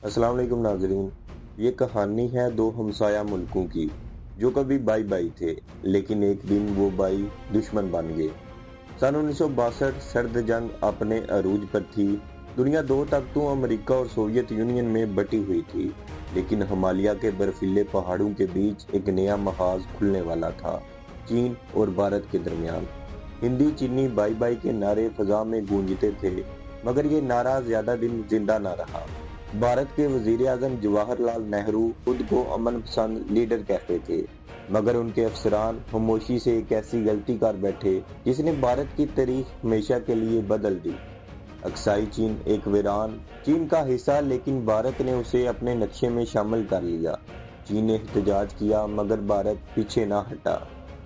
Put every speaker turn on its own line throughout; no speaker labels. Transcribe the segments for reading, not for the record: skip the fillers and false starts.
अस्सलाम वालेकुम नाजरीन। ये कहानी है दो हमसाया मुल्कों की जो कभी भाई भाई थे, लेकिन एक दिन वो भाई दुश्मन बन गए। सन 1962 सर्द जंग अपने अरूज पर थी। दुनिया दो ताकतों अमेरिका और सोवियत यूनियन में बटी हुई थी, लेकिन हिमालय के बर्फीले पहाड़ों के बीच एक नया महाज खुलने वाला था, चीन और भारत के दरमियान। हिंदी चीनी बाई बाई के नारे फजा में गूंजते थे, मगर ये नारा ज्यादा दिन जिंदा न रहा। भारत के वजीर आजम जवाहरलाल नेहरू खुद को अमन पसंद लीडर कहते थे, मगर उनके अफसरान खामोशी से एक ऐसी गलती कर बैठे जिसने भारत की तारीख हमेशा के लिए बदल दी। अक्साई चीन एक वीरान चीन का हिस्सा, लेकिन भारत ने उसे अपने नक्शे में शामिल कर लिया। चीन ने एहतजाज किया, मगर भारत पीछे ना हटा।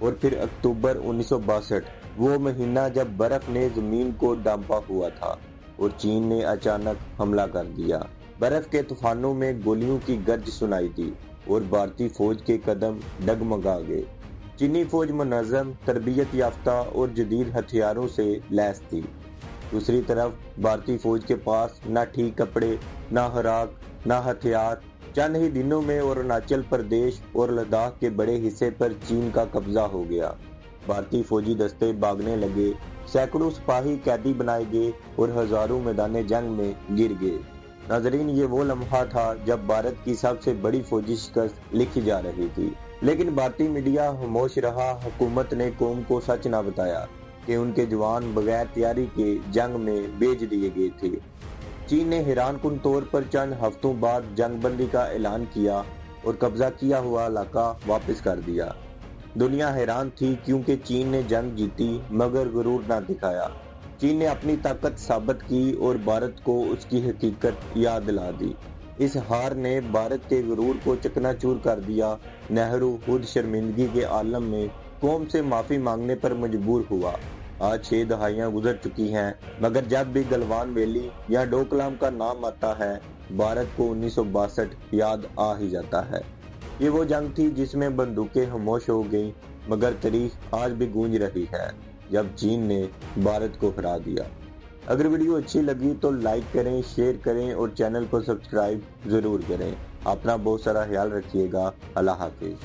और फिर अक्टूबर 1962, वो महीना जब बर्फ ने जमीन को ढांपा हुआ था और चीन ने अचानक हमला कर दिया। बर्फ के तूफानों में गोलियों की गर्ज सुनाई दी और भारतीय फौज के कदम डगमगा गए। चीनी फौज मुनज़्ज़म, तरबियत याफ्ता और जदीद हथियारों से लैस थी। दूसरी तरफ भारतीय फौज के पास ना ठीक कपड़े, ना खुराक, ना हथियार। चंद ही दिनों में अरुणाचल प्रदेश और लद्दाख के बड़े हिस्से पर चीन का कब्जा हो गया। भारतीय फौजी दस्ते भागने लगे, सैकड़ों सिपाही कैदी बनाए गए और हजारों मैदान जंग में गिर गए। नाजरीन, ये वो लम्हा था जब भारत की सबसे बड़ी फौजी शिकस्त लिखी जा रही थी, लेकिन भारतीय मीडिया खामोश रहा। हुकूमत ने कौम को सच न बताया कि उनके जवान बगैर तैयारी के जंग में भेज दिए गए थे। चीन ने हैरानकुन तौर पर चंद हफ्तों बाद जंगबंदी का ऐलान किया और कब्जा किया हुआ इलाका वापस कर दिया। दुनिया हैरान थी क्योंकि चीन ने जंग जीती मगर गुरूर न दिखाया। चीन ने अपनी ताकत साबित की और भारत को उसकी हकीकत याद दिला दी। इस हार ने भारत के गुरूर को चकनाचूर कर दिया। नेहरू खुद शर्मिंदगी के आलम में कौम से माफी मांगने पर मजबूर हुआ। आज 6 दहाइयां गुजर चुकी हैं, मगर जब भी गलवान वैली या डोकलाम का नाम आता है, भारत को 1962 याद आ ही जाता है। ये वो जंग थी जिसमें बंदूकें खामोश हो गईं, मगर तारीख आज भी गूंज रही है जब चीन ने भारत को हरा दिया। अगर वीडियो अच्छी लगी तो लाइक करें, शेयर करें और चैनल को सब्सक्राइब जरूर करें। अपना बहुत सारा ख्याल रखिएगा। अल्लाह हाफिज।